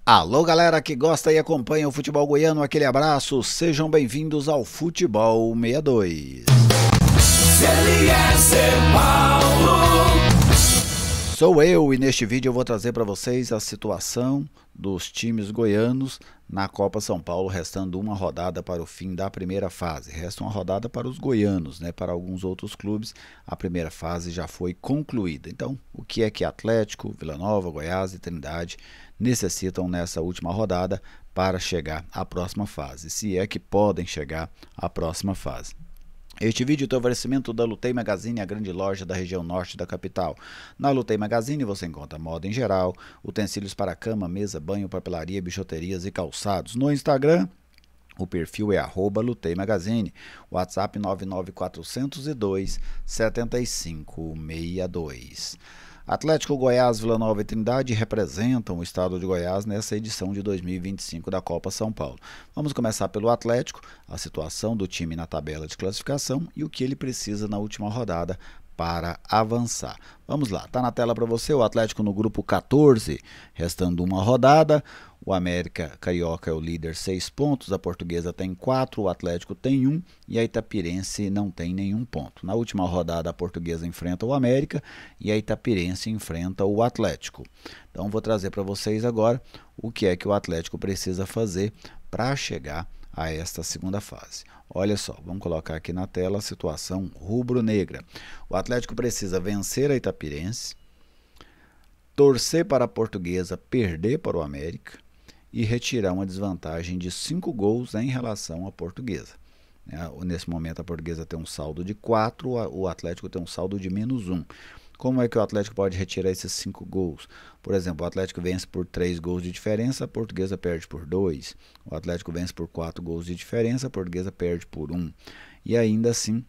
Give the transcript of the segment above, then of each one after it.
Alô, galera que gosta e acompanha o futebol goiano, aquele abraço, sejam bem-vindos ao Futebol 62. CLS Paulo. Sou eu e neste vídeo eu vou trazer para vocês a situação dos times goianos na Copa São Paulo, restando uma rodada para o fim da primeira fase. Resta uma rodada para os goianos, né? Para alguns outros clubes, a primeira fase já foi concluída. Então, o que é que Atlético, Vila Nova, Goiás e Trindade necessitam nessa última rodada para chegar à próxima fase? Se é que podem chegar à próxima fase. Este vídeo tem oferecimento da Lutei Magazine, a grande loja da região norte da capital. Na Lutei Magazine você encontra moda em geral, utensílios para cama, mesa, banho, papelaria, bijuterias e calçados. No Instagram, o perfil é @luteimagazine, WhatsApp 99402 7562. Atlético, Goiás, Vila Nova e Trindade representam o estado de Goiás nessa edição de 2025 da Copa São Paulo. Vamos começar pelo Atlético, a situação do time na tabela de classificação e o que ele precisa na última rodada para avançar. Vamos lá, tá na tela para você o Atlético no grupo 14, restando uma rodada. O América Carioca é o líder, 6 pontos, a Portuguesa tem 4, o Atlético tem 1 e a Itapirense não tem nenhum ponto. Na última rodada a Portuguesa enfrenta o América e a Itapirense enfrenta o Atlético. Então vou trazer para vocês agora o que é que o Atlético precisa fazer para chegar a esta segunda fase. Olha só, vamos colocar aqui na tela a situação rubro-negra. O Atlético precisa vencer a Itapirense, torcer para a Portuguesa perder para o América e retirar uma desvantagem de 5 gols em relação à Portuguesa. Nesse momento a Portuguesa tem um saldo de 4, o Atlético tem um saldo de -1. Como é que o Atlético pode retirar esses 5 gols? Por exemplo, o Atlético vence por 3 gols de diferença, a Portuguesa perde por 2. O Atlético vence por 4 gols de diferença, a Portuguesa perde por 1. E ainda assim,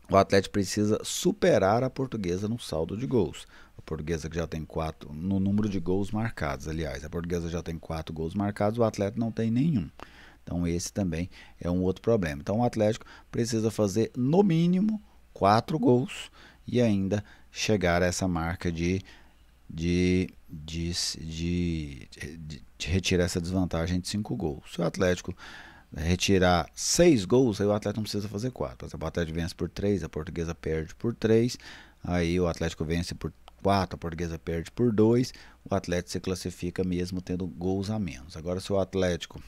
o Atlético precisa superar a Portuguesa no saldo de gols. A Portuguesa que já tem 4, no número de gols marcados, aliás. A Portuguesa já tem 4 gols marcados, o Atlético não tem nenhum. Então esse também é um outro problema. Então o Atlético precisa fazer no mínimo 4 gols e ainda chegar a essa marca de retirar essa desvantagem de 5 gols. Se o Atlético retirar 6 gols, aí o Atlético não precisa fazer 4. Por exemplo, o Atlético vence por 3, a Portuguesa perde por 3, aí o Atlético vence por 4, a Portuguesa perde por 2, o Atlético se classifica mesmo tendo gols a menos. Agora, se o Atlético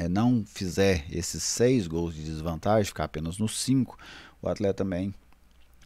não fizer esses 6 gols de desvantagem, ficar apenas nos 5, o Atlético também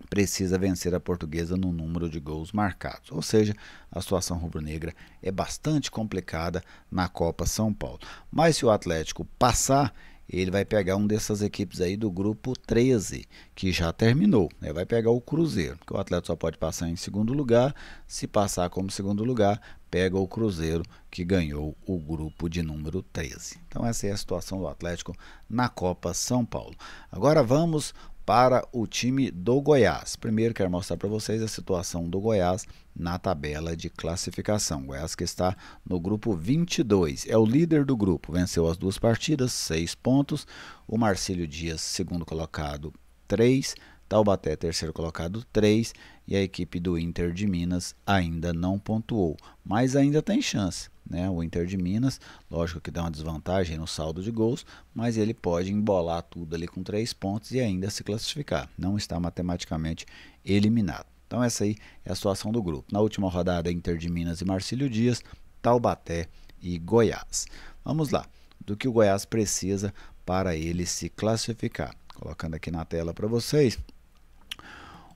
precisa vencer a Portuguesa no número de gols marcados. Ou seja, a situação rubro-negra é bastante complicada na Copa São Paulo. Mas se o Atlético passar, ele vai pegar uma dessas equipes aí do grupo 13, que já terminou. Vai pegar o Cruzeiro, que o Atlético só pode passar em segundo lugar. Se passar como segundo lugar, pega o Cruzeiro, que ganhou o grupo de número 13. Então essa é a situação do Atlético na Copa São Paulo. Agora vamos para o time do Goiás. Primeiro quero mostrar para vocês a situação do Goiás na tabela de classificação. Goiás que está no grupo 22, é o líder do grupo, venceu as 2 partidas, 6 pontos. O Marcílio Dias, segundo colocado, 3. Taubaté, terceiro colocado, 3. E a equipe do Inter de Minas ainda não pontuou, mas ainda tem chance. O Inter de Minas, lógico que dá uma desvantagem no saldo de gols, mas ele pode embolar tudo ali com 3 pontos e ainda se classificar. Não está matematicamente eliminado. Então essa aí é a situação do grupo. Na última rodada, Inter de Minas e Marcílio Dias, Taubaté e Goiás. Vamos lá, do que o Goiás precisa para ele se classificar. Colocando aqui na tela para vocês,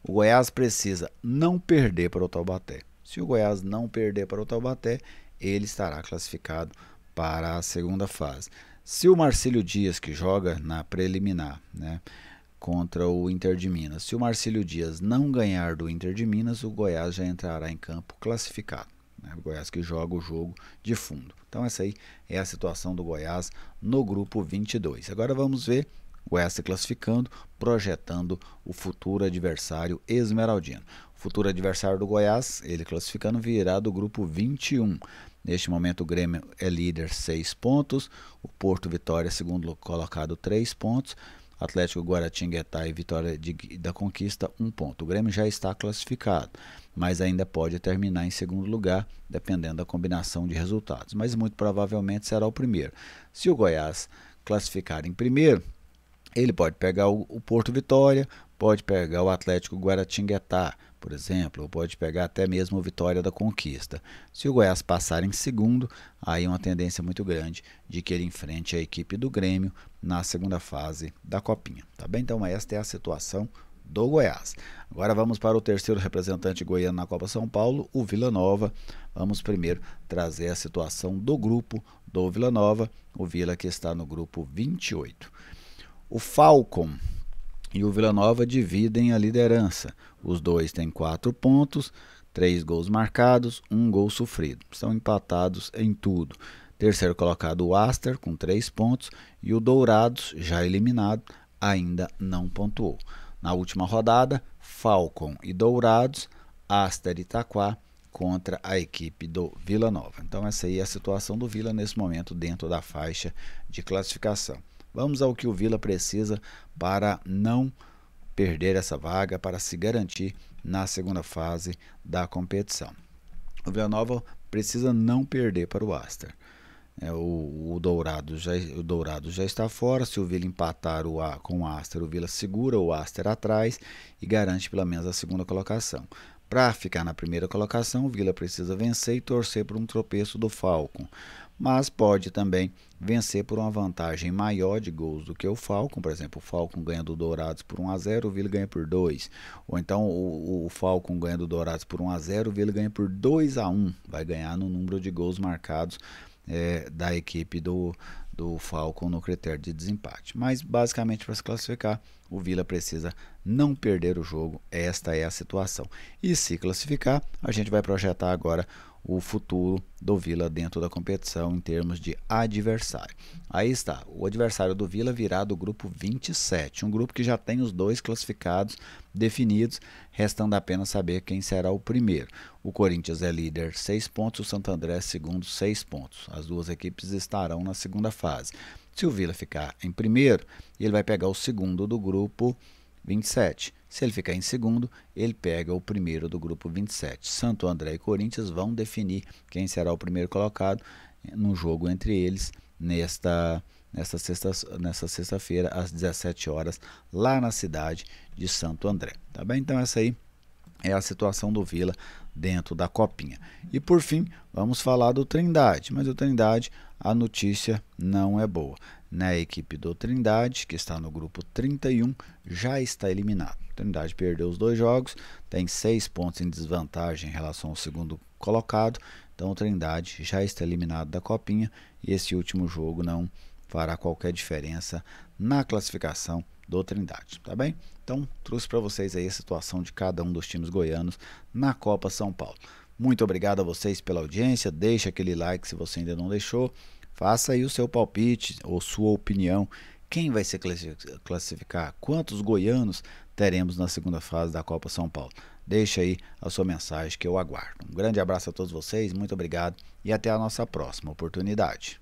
o Goiás precisa não perder para o Taubaté. Se o Goiás não perder para o Taubaté, ele estará classificado para a segunda fase. Se o Marcílio Dias, que joga na preliminar, contra o Inter de Minas, se o Marcílio Dias não ganhar do Inter de Minas, o Goiás já entrará em campo classificado. O Goiás que joga o jogo de fundo. Então essa aí é a situação do Goiás no grupo 22. Agora vamos ver o Goiás se classificando, projetando o futuro adversário esmeraldino. O futuro adversário do Goiás, ele classificando, virá do grupo 21. Neste momento o Grêmio é líder, 6 pontos. O Porto Vitória, segundo colocado, 3 pontos. Atlético Guaratinguetá e Vitória da Conquista 1 ponto. O Grêmio já está classificado, mas ainda pode terminar em segundo lugar, dependendo da combinação de resultados. Mas muito provavelmente será o primeiro. Se o Goiás classificar em primeiro, ele pode pegar o Porto Vitória, pode pegar o Atlético Guaratinguetá, por exemplo, ou pode pegar até mesmo o Vitória da Conquista. Se o Goiás passar em segundo, aí é uma tendência muito grande de que ele enfrente a equipe do Grêmio na segunda fase da Copinha. Tá bem? Então esta é a situação do Goiás. Agora vamos para o terceiro representante goiano na Copa São Paulo, o Vila Nova. Vamos primeiro trazer a situação do grupo do Vila Nova, o Vila que está no grupo 28. O Falcon e o Vila Nova dividem a liderança. Os dois têm 4 pontos, 3 gols marcados, 1 gol sofrido. Estão empatados em tudo. Terceiro colocado o Aster com 3 pontos e o Dourados, já eliminado, ainda não pontuou. Na última rodada, Falcon e Dourados, Aster e Itaquá contra a equipe do Vila Nova. Então essa aí é a situação do Vila nesse momento dentro da faixa de classificação. Vamos ao que o Vila precisa para não perder essa vaga, para se garantir na segunda fase da competição. O Vila Nova precisa não perder para o Aster. O Dourados já está fora. Se o Vila empatar com o Aster, o Vila segura o Aster atrás e garante pelo menos a segunda colocação. Para ficar na primeira colocação, o Vila precisa vencer e torcer por um tropeço do Falcon, mas pode também vencer por uma vantagem maior de gols do que o Falcon. Por exemplo, o Falcon ganha do Dourados por 1-0, o Vila ganha por 2. Ou então o Falcon ganha do Dourados por 1-0, o Vila ganha por 2-1. Vai ganhar no número de gols marcados da equipe do Falcon no critério de desempate. Mas basicamente, para se classificar, o Vila precisa não perder o jogo. Esta é a situação. E se classificar, a gente vai projetar agora o futuro do Vila dentro da competição em termos de adversário. Aí está, o adversário do Vila virá do grupo 27, um grupo que já tem os 2 classificados definidos, restando apenas saber quem será o primeiro. O Corinthians é líder 6 pontos, o Santo André segundo 6 pontos. As duas equipes estarão na segunda fase. Se o Vila ficar em primeiro, ele vai pegar o segundo do grupo 27. Se ele ficar em segundo, ele pega o primeiro do grupo 27. Santo André e Corinthians vão definir quem será o primeiro colocado no jogo entre eles nesta sexta-feira, às 17 horas, lá na cidade de Santo André. Tá bem? Então essa aí é a situação do Vila dentro da Copinha. E por fim, vamos falar do Trindade. Mas o Trindade, a notícia não é boa. A equipe do Trindade, que está no grupo 31, já está eliminado. O Trindade perdeu os 2 jogos, tem 6 pontos em desvantagem em relação ao segundo colocado. Então o Trindade já está eliminado da Copinha e esse último jogo não fará qualquer diferença na classificação do Trindade, tá bem? Então trouxe para vocês aí a situação de cada um dos times goianos na Copa São Paulo. Muito obrigado a vocês pela audiência, deixa aquele like se você ainda não deixou, faça aí o seu palpite ou sua opinião, quem vai se classificar, quantos goianos teremos na segunda fase da Copa São Paulo. Deixa aí a sua mensagem que eu aguardo. Um grande abraço a todos vocês, muito obrigado e até a nossa próxima oportunidade.